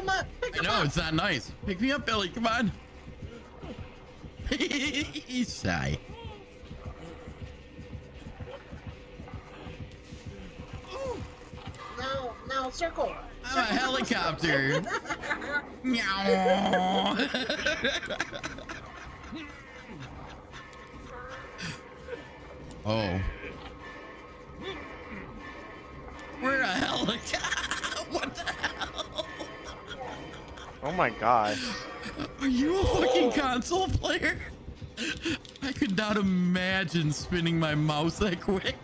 him up. Pick him I know, up. it's not nice. Pick me up, Billy. Come on. He's shy. Now circle. I'm a helicopter. Meow. Oh. We're a helicopter. What the hell? Oh my gosh. Are you a fucking console player? I could not imagine spinning my mouse that quick.